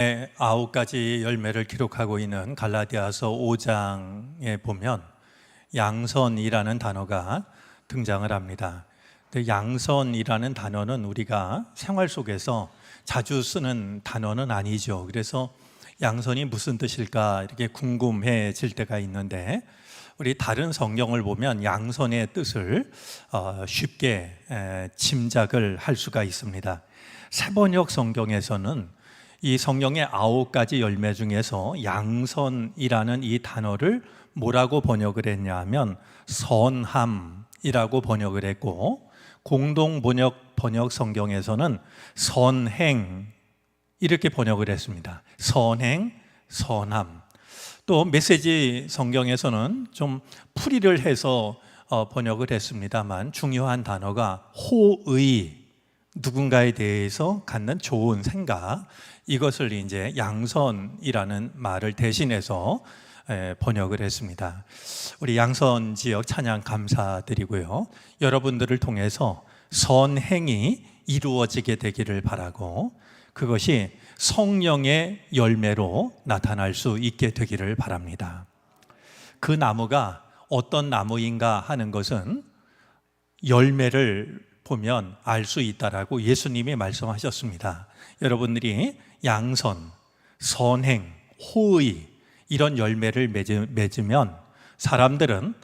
9가지 열매를 기록하고 있는 갈라디아서 5장에 보면 양선이라는 단어가 등장을 합니다. 근데 양선이라는 단어는 우리가 생활 속에서 자주 쓰는 단어는 아니죠. 그래서 양선이 무슨 뜻일까 이렇게 궁금해질 때가 있는데, 우리 다른 성경을 보면 양선의 뜻을 쉽게 짐작을 할 수가 있습니다. 세번역 성경에서는 이 성경의 9가지 열매 중에서 양선이라는 이 단어를 뭐라고 번역을 했냐 하면 선함이라고 번역을 했고, 공동 번역 성경에서는 선행 이렇게 번역을 했습니다. 선행, 선함. 또 메시지 성경에서는 좀 풀이를 해서 번역을 했습니다만, 중요한 단어가 호의, 누군가에 대해서 갖는 좋은 생각, 이것을 이제 양선이라는 말을 대신해서 번역을 했습니다. 우리 양선 지역 찬양 감사드리고요. 여러분들을 통해서 선행이 이루어지게 되기를 바라고, 그것이 성령의 열매로 나타날 수 있게 되기를 바랍니다. 그 나무가 어떤 나무인가 하는 것은 열매를 보면 알 수 있다라고 예수님이 말씀하셨습니다. 여러분들이 양선, 선행, 호의 이런 열매를 맺으면 사람들은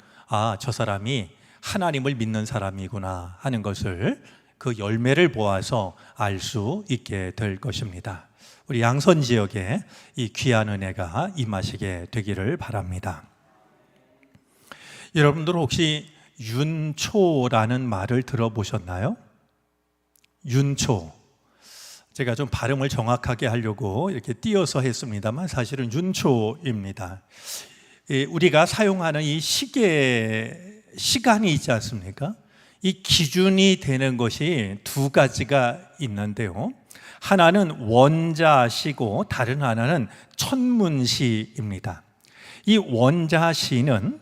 저 사람이 하나님을 믿는 사람이구나 하는 것을 그 열매를 보아서 알 수 있게 될 것입니다. 우리 양선 지역에 이 귀한 은혜가 임하시게 되기를 바랍니다. 여러분들 혹시 윤초라는 말을 들어보셨나요? 윤초. 제가 좀 발음을 정확하게 하려고 이렇게 띄어서 했습니다만 사실은 윤초입니다. 우리가 사용하는 이 시간이 있지 않습니까? 이 기준이 되는 것이 두 가지가 있는데요. 하나는 원자시고 다른 하나는 천문시입니다. 이 원자시는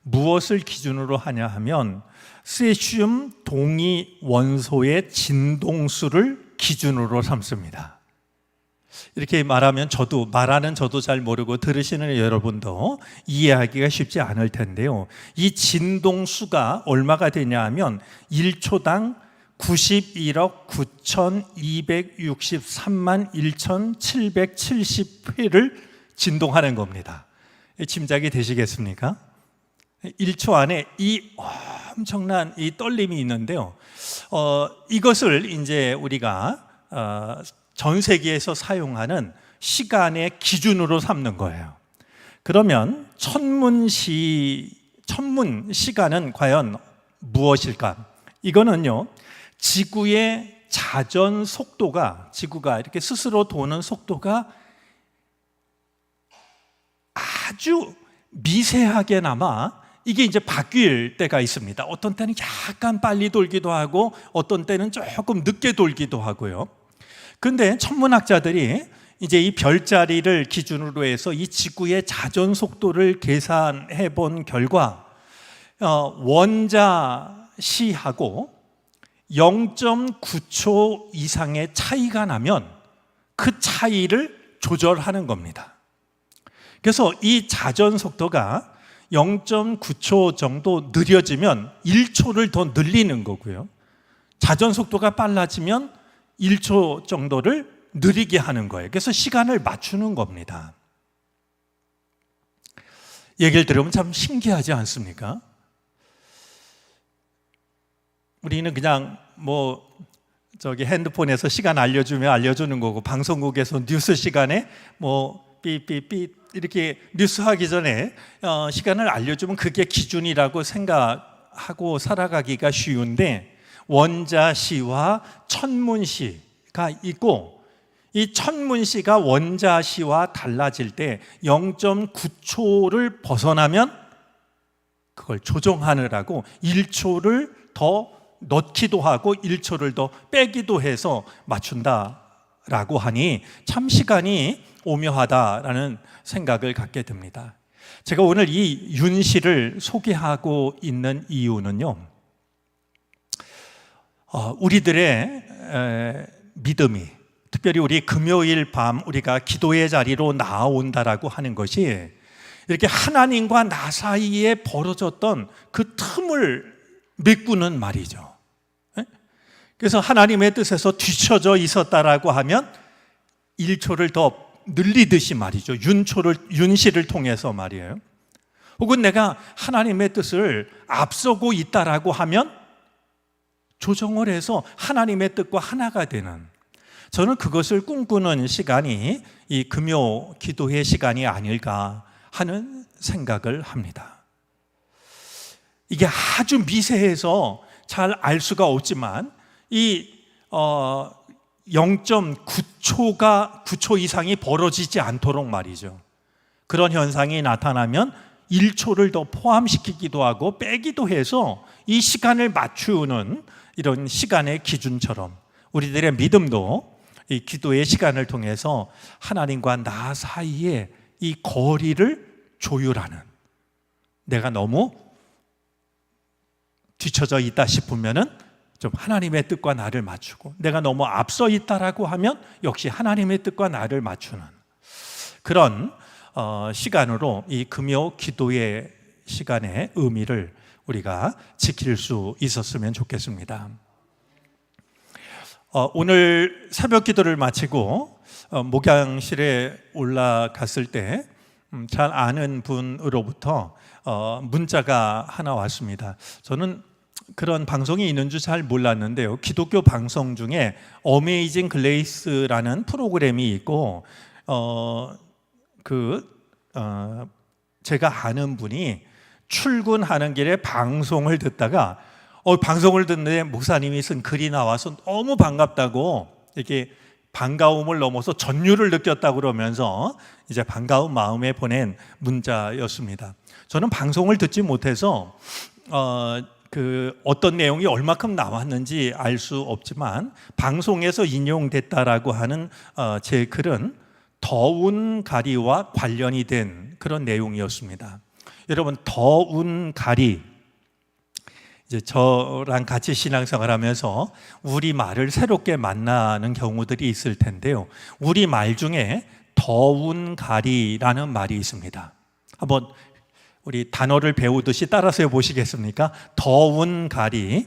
무엇을 기준으로 하냐 하면 세슘 동위 원소의 진동수를 기준으로 삼습니다. 이렇게 말하면 말하는 저도 잘 모르고 들으시는 여러분도 이해하기가 쉽지 않을 텐데요. 이 진동수가 얼마가 되냐 하면 1초당 91억 9,263만 1,770회를 진동하는 겁니다. 짐작이 되시겠습니까? 1초 안에 이 엄청난 이 떨림이 있는데요. 이것을 이제 우리가 전 세계에서 사용하는 시간의 기준으로 삼는 거예요. 그러면 천문 시간은 과연 무엇일까? 이거는요, 지구의 자전 속도가, 지구가 이렇게 스스로 도는 속도가 아주 미세하게나마 이게 이제 바뀔 때가 있습니다. 어떤 때는 약간 빨리 돌기도 하고 어떤 때는 조금 늦게 돌기도 하고요. 근데 천문학자들이 이제 이 별자리를 기준으로 해서 이 지구의 자전 속도를 계산해 본 결과 원자시하고 0.9초 이상의 차이가 나면 그 차이를 조절하는 겁니다. 그래서 이 자전 속도가 0.9초 정도 느려지면 1초를 더 늘리는 거고요. 자전 속도가 빨라지면 1초 정도를 느리게 하는 거예요. 그래서 시간을 맞추는 겁니다. 얘기를 들으면 참 신기하지 않습니까? 우리는 그냥 핸드폰에서 시간 알려주면 알려주는 거고, 방송국에서 뉴스 시간에 삐삐삐 이렇게 뉴스 하기 전에 시간을 알려주면 그게 기준이라고 생각하고 살아가기가 쉬운데, 원자시와 천문시가 있고, 이 천문시가 원자시와 달라질 때 0.9초를 벗어나면 그걸 조정하느라고 1초를 더 넣기도 하고 1초를 더 빼기도 해서 맞춘다라고 하니 참 시간이 오묘하다라는 생각을 갖게 됩니다. 제가 오늘 이 윤시를 소개하고 있는 이유는요, 우리들의 믿음이 특별히 우리 금요일 밤 우리가 기도의 자리로 나아온다라고 하는 것이 이렇게 하나님과 나 사이에 벌어졌던 그 틈을 메꾸는 말이죠. 그래서 하나님의 뜻에서 뒤쳐져 있었다라고 하면 1초를 더 늘리듯이 말이죠. 윤시를 통해서 말이에요. 혹은 내가 하나님의 뜻을 앞서고 있다라고 하면 조정을 해서 하나님의 뜻과 하나가 되는, 저는 그것을 꿈꾸는 시간이 이 금요 기도의 시간이 아닐까 하는 생각을 합니다. 이게 아주 미세해서 잘 알 수가 없지만 이 9초 이상이 벌어지지 않도록 말이죠. 그런 현상이 나타나면 1초를 더 포함시키기도 하고 빼기도 해서 이 시간을 맞추는 이런 시간의 기준처럼 우리들의 믿음도 이 기도의 시간을 통해서 하나님과 나 사이에 이 거리를 조율하는, 내가 너무 뒤쳐져 있다 싶으면은 좀 하나님의 뜻과 나를 맞추고, 내가 너무 앞서 있다라고 하면 역시 하나님의 뜻과 나를 맞추는 그런 시간으로 이 금요 기도의 시간의 의미를 우리가 지킬 수 있었으면 좋겠습니다. 오늘 새벽 기도를 마치고 목양실에 올라갔을 때 잘 아는 분으로부터 문자가 하나 왔습니다. 저는 그런 방송이 있는 줄 잘 몰랐는데요. 기독교 방송 중에 어메이징 글레이스라는 프로그램이 있고 제가 아는 분이 출근하는 길에 방송을 듣다가 방송을 듣는데 목사님이 쓴 글이 나와서 너무 반갑다고, 이렇게 반가움을 넘어서 전율을 느꼈다고 그러면서 이제 반가운 마음에 보낸 문자였습니다. 저는 방송을 듣지 못해서 어떤 내용이 얼마큼 나왔는지 알 수 없지만 방송에서 인용됐다라고 하는 제 글은 더운 가리와 관련이 된 그런 내용이었습니다. 여러분, 더운 가리, 이제 저랑 같이 신앙생활하면서 우리 말을 새롭게 만나는 경우들이 있을 텐데요. 우리 말 중에 더운 가리라는 말이 있습니다. 한번 우리 단어를 배우듯이 따라서 해보시겠습니까? 더운 가리.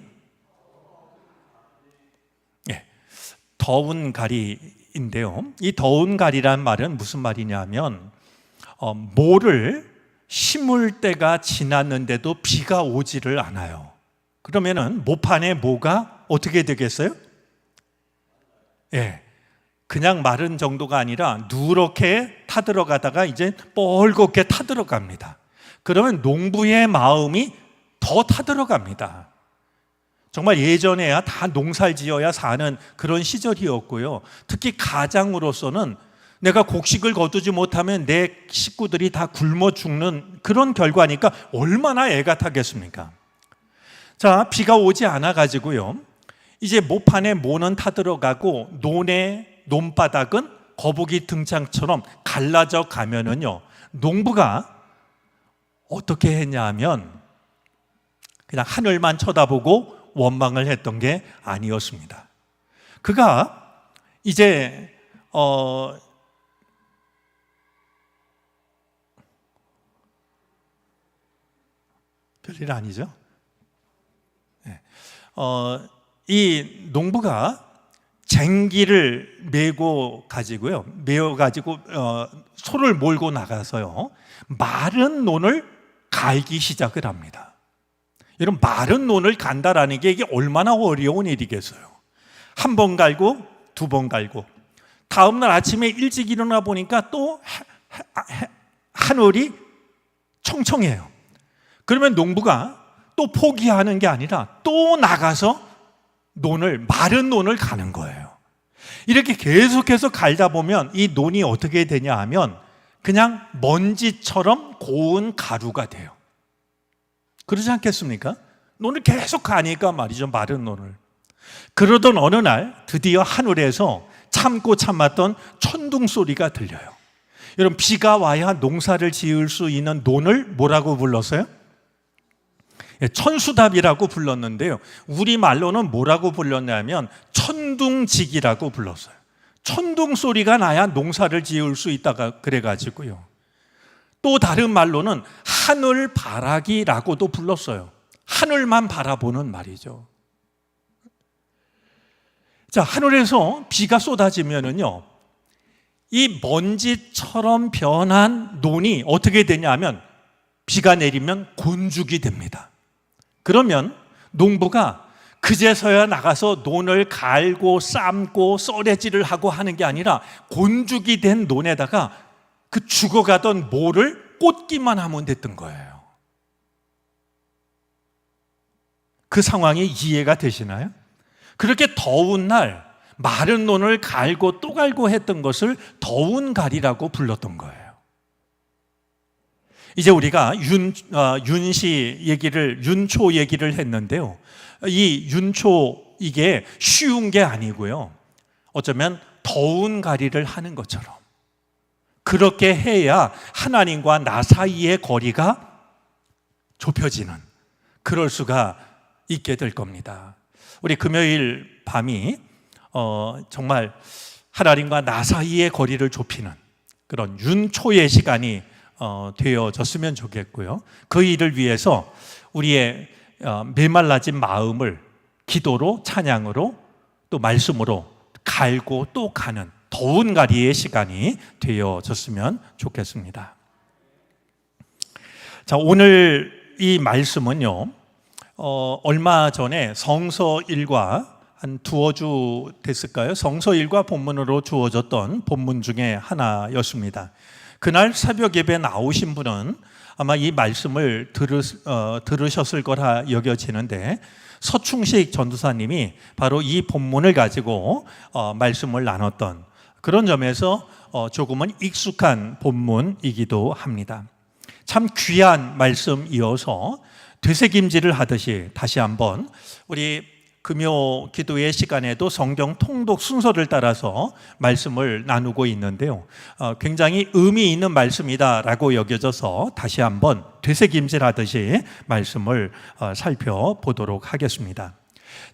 예, 더운 가리인데요. 이 더운 가리란 말은 무슨 말이냐면 모를 심을 때가 지났는데도 비가 오지를 않아요. 그러면은 모판에 뭐가 어떻게 되겠어요? 예, 그냥 마른 정도가 아니라 누렇게 타들어가다가 이제 뻘겋게 타들어갑니다. 그러면 농부의 마음이 더 타들어갑니다. 정말 예전에야 다 농사를 지어야 사는 그런 시절이었고요. 특히 가장으로서는 내가 곡식을 거두지 못하면 내 식구들이 다 굶어 죽는 그런 결과니까 얼마나 애가 타겠습니까? 자, 비가 오지 않아 가지고요, 이제 모판에 모는 타들어가고 논바닥은 거북이 등창처럼 갈라져 가면은요, 농부가 어떻게 했냐 하면 그냥 하늘만 쳐다보고 원망을 했던 게 아니었습니다. 그가 이제 별일 아니죠? 이 농부가 쟁기를 메고 가지고요, 소를 몰고 나가서요, 마른 논을 갈기 시작을 합니다. 여러분, 마른 논을 간다라는 게 이게 얼마나 어려운 일이겠어요. 한 번 갈고 두 번 갈고, 다음날 아침에 일찍 일어나 보니까 또 하늘이 청청해요. 그러면 농부가 또 포기하는 게 아니라 또 나가서 마른 논을 가는 거예요. 이렇게 계속해서 갈다 보면 이 논이 어떻게 되냐 하면 그냥 먼지처럼 고운 가루가 돼요. 그러지 않겠습니까? 논을 계속 가니까 말이죠, 마른 논을. 그러던 어느 날 드디어 하늘에서 참고 참았던 천둥 소리가 들려요. 여러분, 비가 와야 농사를 지을 수 있는 논을 뭐라고 불렀어요? 천수답이라고 불렀는데요, 우리말로는 뭐라고 불렀냐면 천둥지기라고 불렀어요. 천둥 소리가 나야 농사를 지을 수 있다가 그래가지고요. 또 다른 말로는 하늘바라기라고도 불렀어요. 하늘만 바라보는 말이죠. 자, 하늘에서 비가 쏟아지면은요, 이 먼지처럼 변한 논이 어떻게 되냐면 비가 내리면 곤죽이 됩니다. 그러면 농부가 그제서야 나가서 논을 갈고 삶고 썰애질을 하고 하는 게 아니라 곤죽이 된 논에다가 그 죽어가던 모를 꽂기만 하면 됐던 거예요. 그 상황이 이해가 되시나요? 그렇게 더운 날 마른 논을 갈고 또 갈고 했던 것을 더운 갈이라고 불렀던 거예요. 이제 우리가 윤초 얘기를 했는데요. 이 윤초, 이게 쉬운 게 아니고요. 어쩌면 더운 가리를 하는 것처럼 그렇게 해야 하나님과 나 사이의 거리가 좁혀지는, 그럴 수가 있게 될 겁니다. 우리 금요일 밤이 정말 하나님과 나 사이의 거리를 좁히는 그런 윤초의 시간이 되어졌으면 좋겠고요. 그 일을 위해서 우리의 메말라진 마음을 기도로, 찬양으로, 또 말씀으로 갈고 또 가는 더운 가리의 시간이 되어졌으면 좋겠습니다. 자, 오늘 이 말씀은요, 얼마 전에 성서일과 한 두어 주 됐을까요? 성서일과 본문으로 주어졌던 본문 중에 하나였습니다. 그날 새벽 예배 나오신 분은 아마 이 말씀을 들으셨을 거라 여겨지는데, 서충식 전도사님이 바로 이 본문을 가지고 말씀을 나눴던 그런 점에서 조금은 익숙한 본문이기도 합니다. 참 귀한 말씀이어서 되새김질을 하듯이 다시 한번 우리 금요 기도의 시간에도 성경 통독 순서를 따라서 말씀을 나누고 있는데요. 굉장히 의미 있는 말씀이다라고 여겨져서 다시 한번 되새김질하듯이 말씀을 살펴보도록 하겠습니다.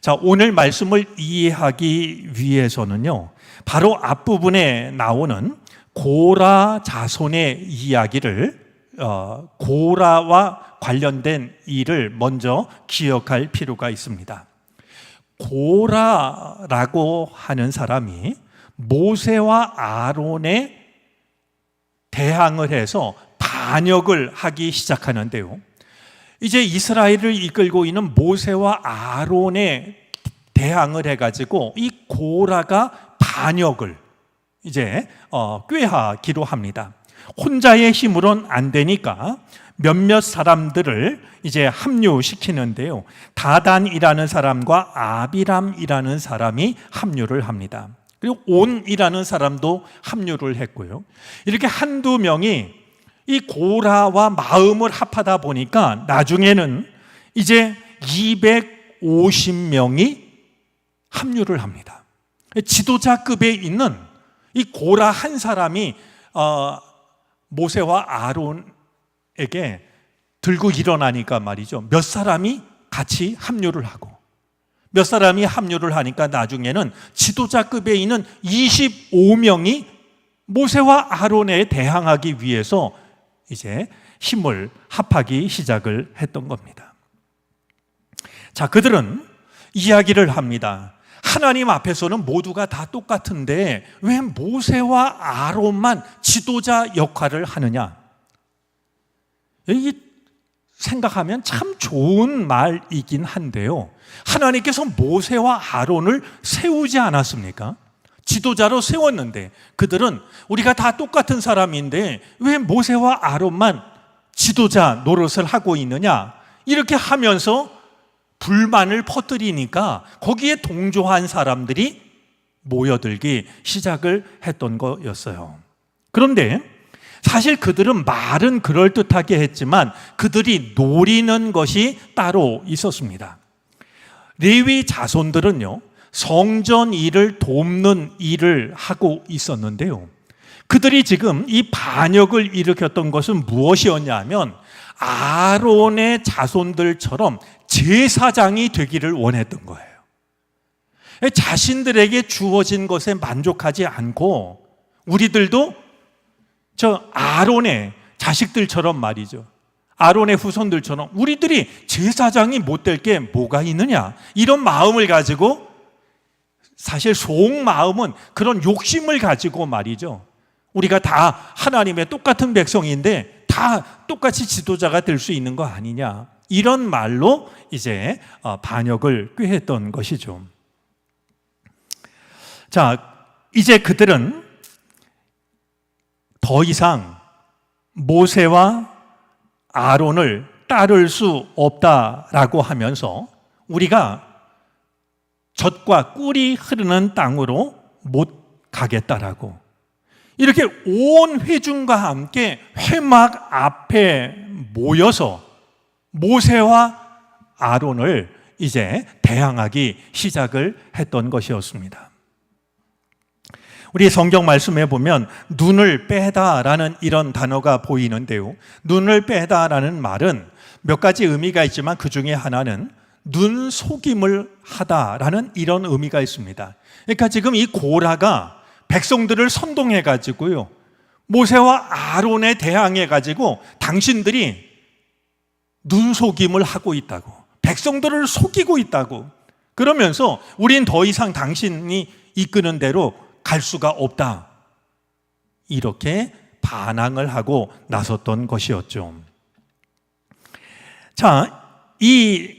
자, 오늘 말씀을 이해하기 위해서는요, 바로 앞부분에 나오는 고라 자손의 이야기를, 고라와 관련된 일을 먼저 기억할 필요가 있습니다. 고라라고 하는 사람이 모세와 아론에 대항을 해서 반역을 하기 시작하는데요, 이제 이스라엘을 이끌고 있는 모세와 아론에 대항을 해가지고 이 고라가 반역을 이제 꾀하기로 합니다. 혼자의 힘으로는 안 되니까 몇몇 사람들을 이제 합류시키는데요, 다단이라는 사람과 아비람이라는 사람이 합류를 합니다. 그리고 온이라는 사람도 합류를 했고요. 이렇게 한두 명이 이 고라와 마음을 합하다 보니까 나중에는 이제 250명이 합류를 합니다. 지도자급에 있는 이 고라 한 사람이 모세와 아론에게 들고 일어나니까 말이죠, 몇 사람이 같이 합류를 하고, 몇 사람이 합류를 하니까 나중에는 지도자급에 있는 25명이 모세와 아론에 대항하기 위해서 이제 힘을 합하기 시작을 했던 겁니다. 자, 그들은 이야기를 합니다. 하나님 앞에서는 모두가 다 똑같은데 왜 모세와 아론만 지도자 역할을 하느냐? 이 생각하면 참 좋은 말이긴 한데요, 하나님께서 모세와 아론을 세우지 않았습니까? 지도자로 세웠는데 그들은 우리가 다 똑같은 사람인데 왜 모세와 아론만 지도자 노릇을 하고 있느냐, 이렇게 하면서 불만을 퍼뜨리니까 거기에 동조한 사람들이 모여들기 시작을 했던 거였어요. 그런데 사실 그들은 말은 그럴듯하게 했지만 그들이 노리는 것이 따로 있었습니다. 레위 자손들은요, 성전 일을 돕는 일을 하고 있었는데요, 그들이 지금 이 반역을 일으켰던 것은 무엇이었냐면 아론의 자손들처럼 제사장이 되기를 원했던 거예요. 자신들에게 주어진 것에 만족하지 않고 우리들도 저 아론의 자식들처럼 말이죠, 아론의 후손들처럼 우리들이 제사장이 못 될 게 뭐가 있느냐, 이런 마음을 가지고, 사실 속마음은 그런 욕심을 가지고 말이죠, 우리가 다 하나님의 똑같은 백성인데 다 똑같이 지도자가 될 수 있는 거 아니냐, 이런 말로 이제 반역을 꾀했던 것이죠. 자, 이제 그들은 더 이상 모세와 아론을 따를 수 없다라고 하면서 우리가 젖과 꿀이 흐르는 땅으로 못 가겠다라고, 이렇게 온 회중과 함께 회막 앞에 모여서 모세와 아론을 이제 대항하기 시작을 했던 것이었습니다. 우리 성경 말씀에 보면 눈을 빼다라는 이런 단어가 보이는데요, 눈을 빼다라는 말은 몇 가지 의미가 있지만 그 중에 하나는 눈 속임을 하다라는 이런 의미가 있습니다. 그러니까 지금 이 고라가 백성들을 선동해 가지고요, 모세와 아론에 대항해 가지고 당신들이 눈 속임을 하고 있다고, 백성들을 속이고 있다고, 그러면서 우린 더 이상 당신이 이끄는 대로 갈 수가 없다, 이렇게 반항을 하고 나섰던 것이었죠. 자, 이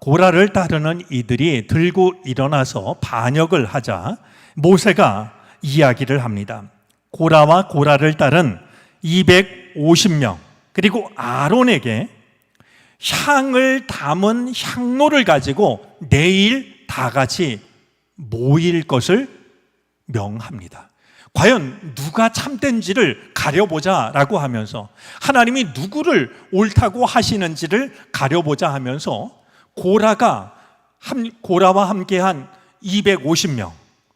고라를 따르는 이들이 들고 일어나서 반역을 하자 모세가 이야기를 합니다. 고라와 고라를 따른 250명, 그리고 아론에게 향을 담은 향로를 가지고 내일 다 같이 모일 것을 명합니다. 과연 누가 참된지를 가려보자라고 하면서, 하나님이 누구를 옳다고 하시는지를 가려보자 하면서 고라와 함께한 250명,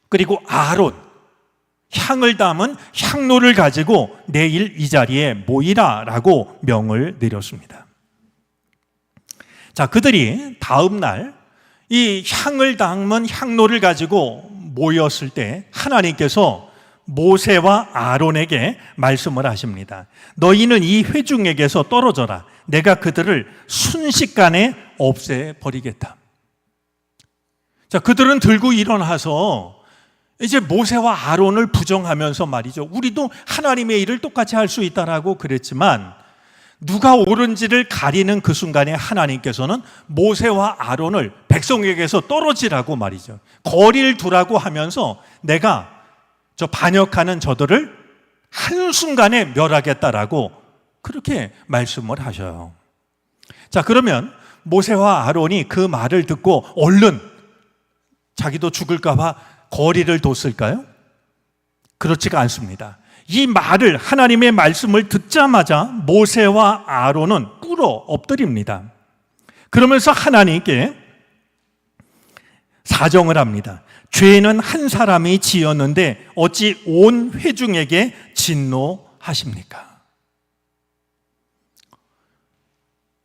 그리고 아론, 향을 담은 향로를 가지고 내일 이 자리에 모이라라고 명을 내렸습니다. 자, 그들이 다음 날 이 향을 담은 향로를 가지고 모였을 때 하나님께서 모세와 아론에게 말씀을 하십니다. 너희는 이 회중에게서 떨어져라. 내가 그들을 순식간에 없애버리겠다. 자, 그들은 들고 일어나서 이제 모세와 아론을 부정하면서 말이죠, 우리도 하나님의 일을 똑같이 할 수 있다라고 그랬지만, 누가 옳은지를 가리는 그 순간에 하나님께서는 모세와 아론을 백성에게서 떨어지라고 말이죠, 거리를 두라고 하면서 내가 저 반역하는 저들을 한순간에 멸하겠다라고 그렇게 말씀을 하셔요. 자, 그러면 모세와 아론이 그 말을 듣고 얼른 자기도 죽을까 봐 거리를 뒀을까요? 그렇지가 않습니다. 이 말을, 하나님의 말씀을 듣자마자 모세와 아론은 꿇어 엎드립니다. 그러면서 하나님께 사정을 합니다. 죄는 한 사람이 지었는데 어찌 온 회중에게 진노하십니까?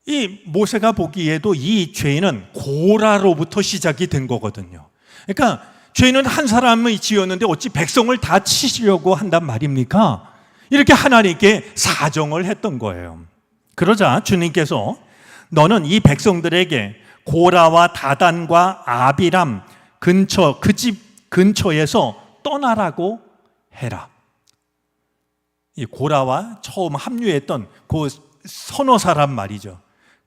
이 모세가 보기에도 이 죄는 고라로부터 시작이 된 거거든요. 그러니까 죄는 한 사람이 지었는데 어찌 백성을 다 치시려고 한단 말입니까? 이렇게 하나님께 사정을 했던 거예요. 그러자 주님께서 너는 이 백성들에게 고라와 다단과 아비람 근처, 그 집 근처에서 떠나라고 해라. 이 고라와 처음 합류했던 그 서너 사람 말이죠,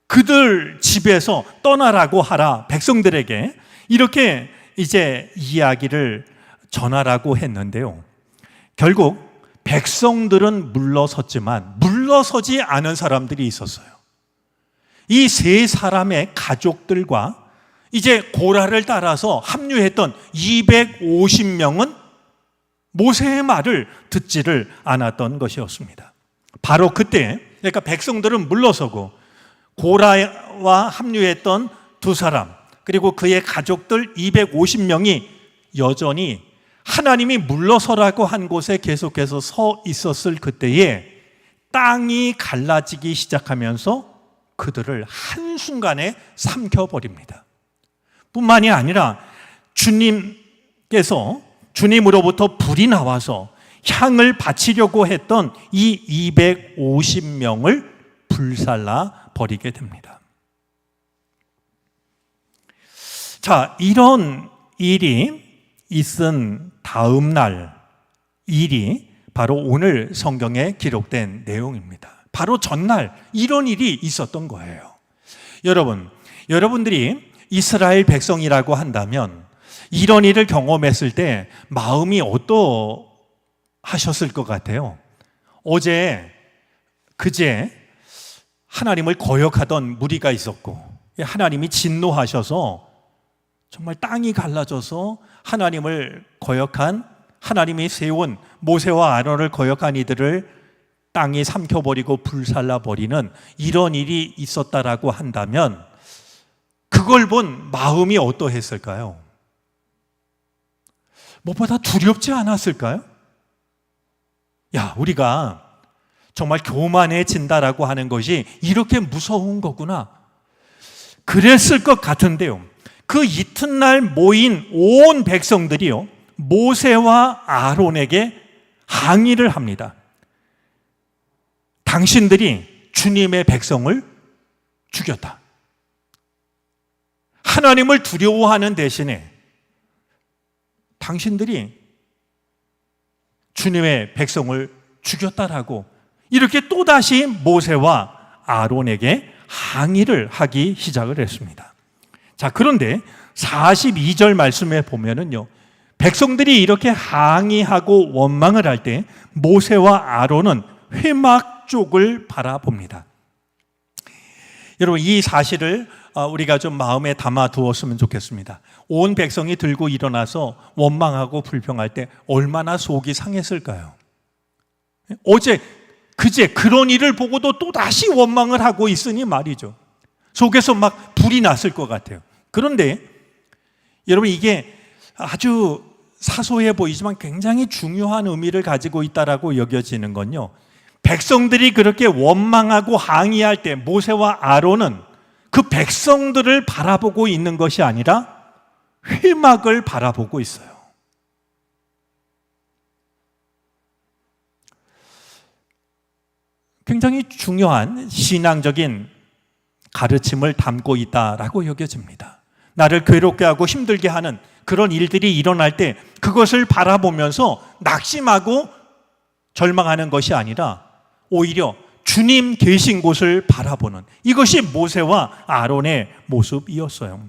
그들 집에서 떠나라고 하라. 백성들에게 이렇게 이제 이야기를 전하라고 했는데요, 결국 백성들은 물러섰지만 물러서지 않은 사람들이 있었어요. 이 세 사람의 가족들과 이제 고라를 따라서 합류했던 250명은 모세의 말을 듣지를 않았던 것이었습니다. 바로 그때, 그러니까 백성들은 물러서고 고라와 합류했던 두 사람, 그리고 그의 가족들 250명이 여전히 하나님이 물러서라고 한 곳에 계속해서 서 있었을 그때에 땅이 갈라지기 시작하면서 그들을 한순간에 삼켜버립니다. 뿐만이 아니라 주님으로부터 불이 나와서 향을 바치려고 했던 이 250명을 불살라 버리게 됩니다. 자, 이런 일이 있은 다음 날 일이 바로 오늘 성경에 기록된 내용입니다. 바로 전날 이런 일이 있었던 거예요. 여러분들이 이스라엘 백성이라고 한다면 이런 일을 경험했을 때 마음이 어떠하셨을 것 같아요? 그제 하나님을 거역하던 무리가 있었고 하나님이 진노하셔서 정말 땅이 갈라져서 하나님을 거역한, 하나님이 세운 모세와 아론을 거역한 이들을 땅이 삼켜버리고 불살라버리는 이런 일이 있었다라고 한다면 그걸 본 마음이 어떠했을까요? 무엇보다 두렵지 않았을까요? 야, 우리가 정말 교만해진다라고 하는 것이 이렇게 무서운 거구나. 그랬을 것 같은데요. 그 이튿날 모인 온 백성들이요, 모세와 아론에게 항의를 합니다. 당신들이 주님의 백성을 죽였다. 하나님을 두려워하는 대신에 당신들이 주님의 백성을 죽였다라고 이렇게 또다시 모세와 아론에게 항의를 하기 시작을 했습니다. 자, 그런데 42절 말씀에 보면은요, 백성들이 이렇게 항의하고 원망을 할 때 모세와 아론은 회막 쪽을 바라봅니다. 여러분, 이 사실을 우리가 좀 마음에 담아 두었으면 좋겠습니다. 온 백성이 들고 일어나서 원망하고 불평할 때 얼마나 속이 상했을까요? 그제 그런 일을 보고도 또다시 원망을 하고 있으니 말이죠. 속에서 막 불이 났을 것 같아요. 그런데 여러분, 이게 아주 사소해 보이지만 굉장히 중요한 의미를 가지고 있다라고 여겨지는 건요, 백성들이 그렇게 원망하고 항의할 때 모세와 아론은 그 백성들을 바라보고 있는 것이 아니라 회막을 바라보고 있어요. 굉장히 중요한 신앙적인 가르침을 담고 있다라고 여겨집니다. 나를 괴롭게 하고 힘들게 하는 그런 일들이 일어날 때 그것을 바라보면서 낙심하고 절망하는 것이 아니라 오히려 주님 계신 곳을 바라보는, 이것이 모세와 아론의 모습이었어요.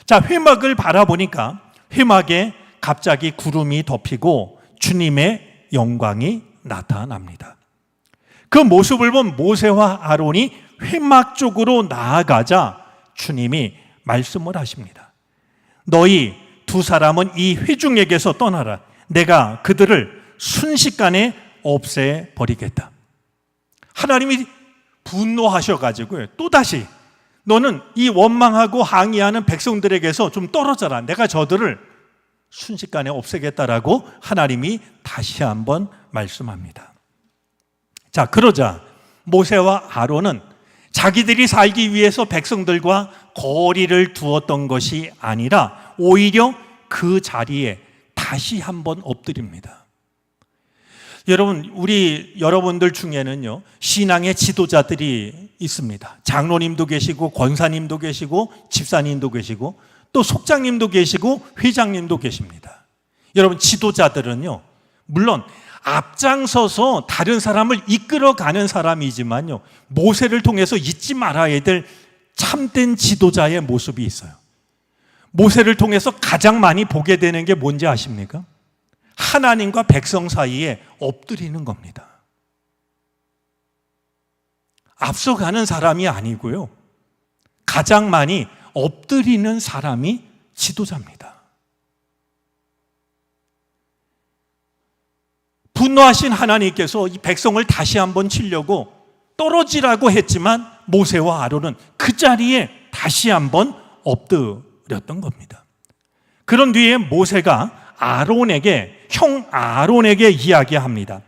자, 회막을 바라보니까 회막에 갑자기 구름이 덮이고 주님의 영광이 나타납니다. 그 모습을 본 모세와 아론이 회막 쪽으로 나아가자 주님이 말씀을 하십니다. 너희 두 사람은 이 회중에게서 떠나라. 내가 그들을 순식간에 없애버리겠다. 하나님이 분노하셔가지고 또다시 너는 이 원망하고 항의하는 백성들에게서 좀 떨어져라. 내가 저들을 순식간에 없애겠다라고 하나님이 다시 한번 말씀합니다. 자, 그러자 모세와 아론은 자기들이 살기 위해서 백성들과 거리를 두었던 것이 아니라 오히려 그 자리에 다시 한번 엎드립니다. 여러분들 중에는요, 신앙의 지도자들이 있습니다. 장로님도 계시고 권사님도 계시고 집사님도 계시고 또 속장님도 계시고 회장님도 계십니다. 여러분, 지도자들은요, 물론 앞장서서 다른 사람을 이끌어가는 사람이지만요, 모세를 통해서 잊지 말아야 될 참된 지도자의 모습이 있어요. 모세를 통해서 가장 많이 보게 되는 게 뭔지 아십니까? 하나님과 백성 사이에 엎드리는 겁니다. 앞서가는 사람이 아니고요, 가장 많이 엎드리는 사람이 지도자입니다. 분노하신 하나님께서 이 백성을 다시 한번 치려고 떨어지라고 했지만 모세와 아론은 그 자리에 다시 한번 엎드렸던 겁니다. 그런 뒤에 모세가 형 아론에게 이야기합니다.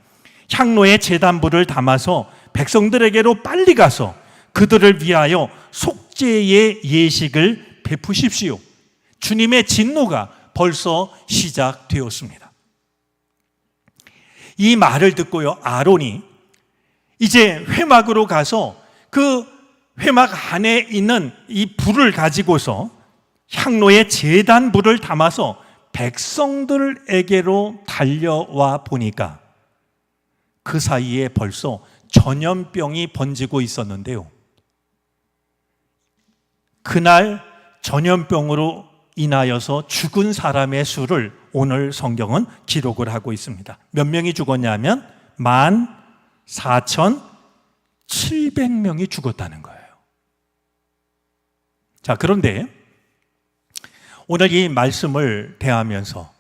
향로에 제단불을 담아서 백성들에게로 빨리 가서 그들을 위하여 속죄의 예식을 베푸십시오. 주님의 진노가 벌써 시작되었습니다. 이 말을 듣고요, 아론이 이제 회막으로 가서 그 회막 안에 있는 이 불을 가지고서 향로에 제단 불을 담아서 백성들에게로 달려와 보니까 그 사이에 벌써 전염병이 번지고 있었는데요. 그날 전염병으로 인하여서 죽은 사람의 수를 오늘 성경은 기록을 하고 있습니다. 몇 명이 죽었냐면 14,700명이 죽었다는 거예요. 자, 그런데 오늘 이 말씀을 대하면서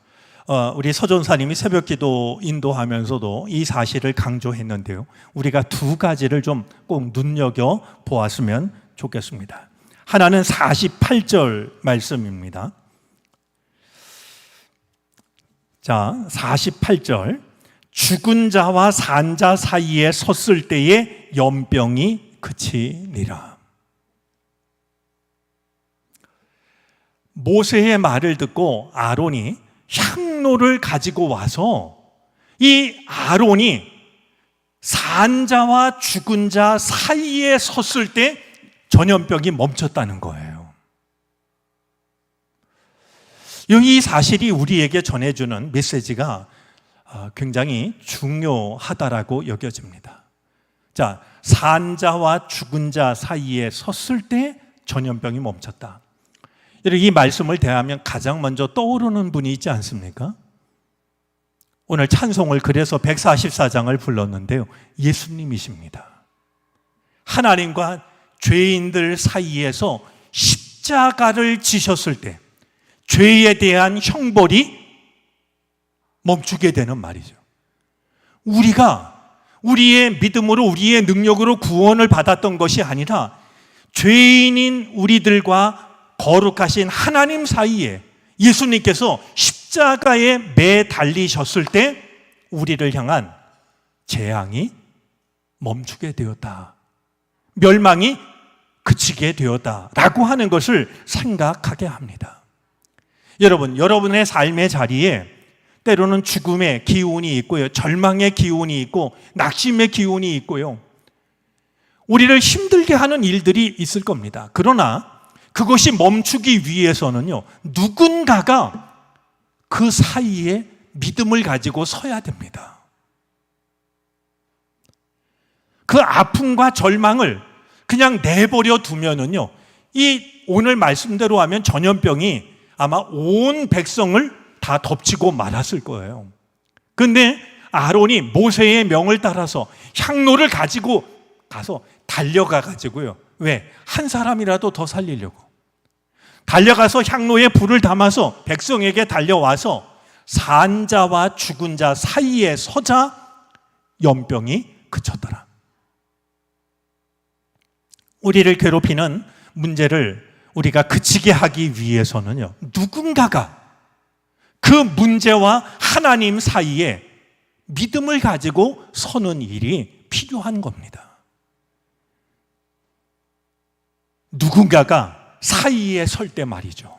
우리 서전사님이 새벽기도 인도하면서도 이 사실을 강조했는데요, 우리가 두 가지를 좀 꼭 눈여겨 보았으면 좋겠습니다. 하나는 48절 말씀입니다. 자, 48절. 죽은 자와 산 자 사이에 섰을 때에 연병이 그치니라. 모세의 말을 듣고 아론이 향로를 가지고 와서 이 아론이 산 자와 죽은 자 사이에 섰을 때 전염병이 멈췄다는 거예요. 이 사실이 우리에게 전해주는 메시지가 굉장히 중요하다라고 여겨집니다. 자, 산 자와 죽은 자 사이에 섰을 때 전염병이 멈췄다. 이 말씀을 대하면 가장 먼저 떠오르는 분이 있지 않습니까? 오늘 찬송을 그래서 144장을 불렀는데요, 예수님이십니다. 하나님과 죄인들 사이에서 십자가를 지셨을 때 죄에 대한 형벌이 멈추게 되는 말이죠. 우리가 우리의 믿음으로, 우리의 능력으로 구원을 받았던 것이 아니라 죄인인 우리들과 거룩하신 하나님 사이에 예수님께서 십자가에 매달리셨을 때 우리를 향한 재앙이 멈추게 되었다, 멸망이 그치게 되었다라고 하는 것을 생각하게 합니다. 여러분, 여러분의 삶의 자리에 때로는 죽음의 기운이 있고요, 절망의 기운이 있고 낙심의 기운이 있고요, 우리를 힘들게 하는 일들이 있을 겁니다. 그러나 그것이 멈추기 위해서는요, 누군가가 그 사이에 믿음을 가지고 서야 됩니다. 그 아픔과 절망을 그냥 내버려 두면은요, 이 오늘 말씀대로 하면 전염병이 아마 온 백성을 다 덮치고 말았을 거예요. 그런데 아론이 모세의 명을 따라서 향로를 가지고 가서 달려가 가지고요, 왜? 한 사람이라도 더 살리려고 달려가서 향로에 불을 담아서 백성에게 달려와서 산 자와 죽은 자 사이에 서자 연병이 그쳤더라. 우리를 괴롭히는 문제를 우리가 그치게 하기 위해서는요, 누군가가 그 문제와 하나님 사이에 믿음을 가지고 서는 일이 필요한 겁니다. 누군가가 사이에 설 때 말이죠.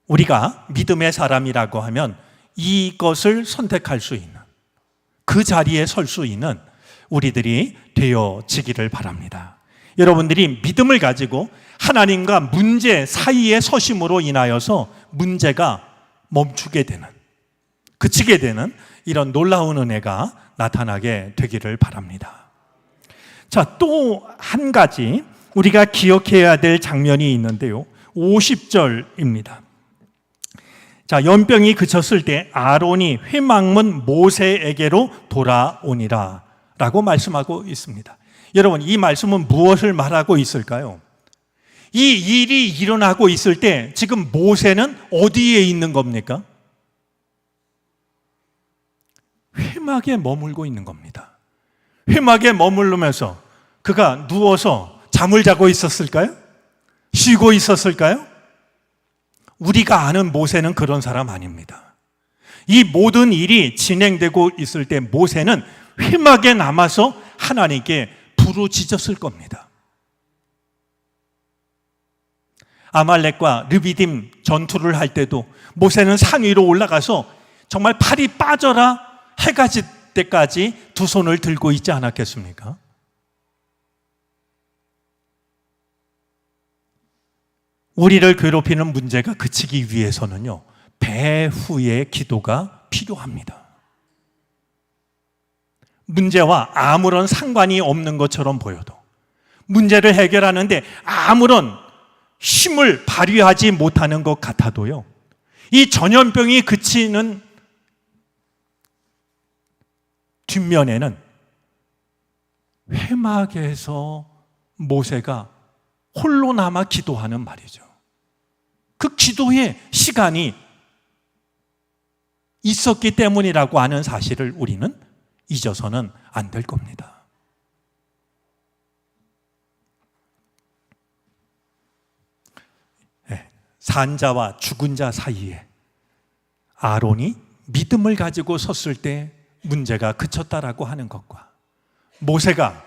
우리가 믿음의 사람이라고 하면 이것을 선택할 수 있는, 그 자리에 설 수 있는 우리들이 되어지기를 바랍니다. 여러분들이 믿음을 가지고 하나님과 문제 사이에 서심으로 인하여서 문제가 멈추게 되는, 그치게 되는 이런 놀라운 은혜가 나타나게 되기를 바랍니다. 자, 또 한 가지 우리가 기억해야 될 장면이 있는데요, 50절입니다. 자, 연병이 그쳤을 때 아론이 회막문 모세에게로 돌아오니라 라고 말씀하고 있습니다. 여러분, 이 말씀은 무엇을 말하고 있을까요? 이 일이 일어나고 있을 때 지금 모세는 어디에 있는 겁니까? 회막에 머물고 있는 겁니다. 회막에 머물면서 그가 누워서 잠을 자고 있었을까요? 쉬고 있었을까요? 우리가 아는 모세는 그런 사람 아닙니다. 이 모든 일이 진행되고 있을 때 모세는 회막에 남아서 하나님께 부르짖었을 겁니다. 아말렉과 르비딤 전투를 할 때도 모세는 산 위로 올라가서 정말 팔이 빠져라 해가 질 때까지 두 손을 들고 있지 않았겠습니까? 우리를 괴롭히는 문제가 그치기 위해서는요, 배후의 기도가 필요합니다. 문제와 아무런 상관이 없는 것처럼 보여도, 문제를 해결하는데 아무런 힘을 발휘하지 못하는 것 같아도요, 이 전염병이 그치는 뒷면에는 회막에서 모세가 홀로 남아 기도하는 말이죠. 그 기도의 시간이 있었기 때문이라고 하는 사실을 우리는 잊어서는 안 될 겁니다. 산자와 죽은 자 사이에 아론이 믿음을 가지고 섰을 때 문제가 그쳤다라고 하는 것과, 모세가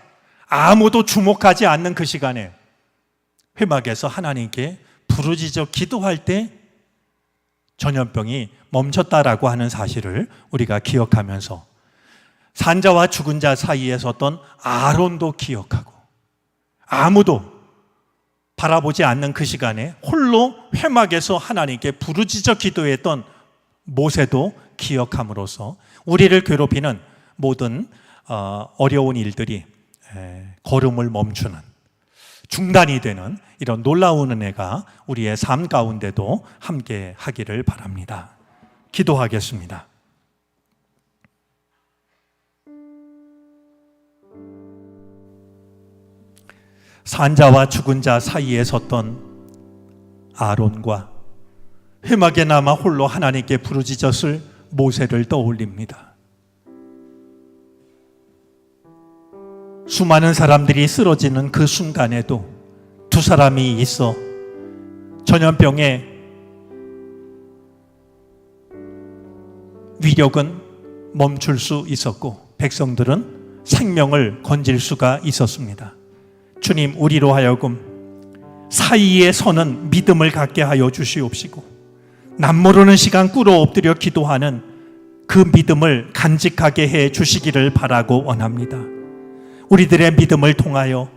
아무도 주목하지 않는 그 시간에 회막에서 하나님께 부르짖어 기도할 때 전염병이 멈췄다라고 하는 사실을 우리가 기억하면서, 산자와 죽은 자 사이에 섰던 아론도 기억하고, 아무도 바라보지 않는 그 시간에 홀로 회막에서 하나님께 부르짖어 기도했던 모세도 기억함으로써 우리를 괴롭히는 모든 어려운 일들이 걸음을 멈추는, 중단이 되는 이런 놀라운 은혜가 우리의 삶 가운데도 함께 하기를 바랍니다. 기도하겠습니다. 산자와 죽은 자 사이에 섰던 아론과 회막에 남아 홀로 하나님께 부르짖었을 모세를 떠올립니다. 수많은 사람들이 쓰러지는 그 순간에도 두 사람이 있어 전염병의 위력은 멈출 수 있었고 백성들은 생명을 건질 수가 있었습니다. 주님, 우리로 하여금 사이에 서는 믿음을 갖게 하여 주시옵시고, 남모르는 시간 꿇어 엎드려 기도하는 그 믿음을 간직하게 해 주시기를 바라고 원합니다. 우리들의 믿음을 통하여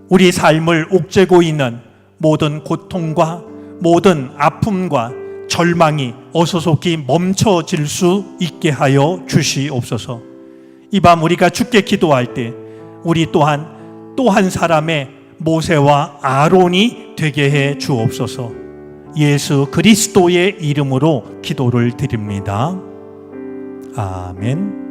우리 삶을 옥죄고 있는 모든 고통과 모든 아픔과 절망이 어소속히 멈춰질 수 있게 하여 주시옵소서. 이 밤 우리가 주께 기도할 때 우리 또한 또 한 사람의 모세와 아론이 되게 해 주옵소서. 예수 그리스도의 이름으로 기도를 드립니다. 아멘.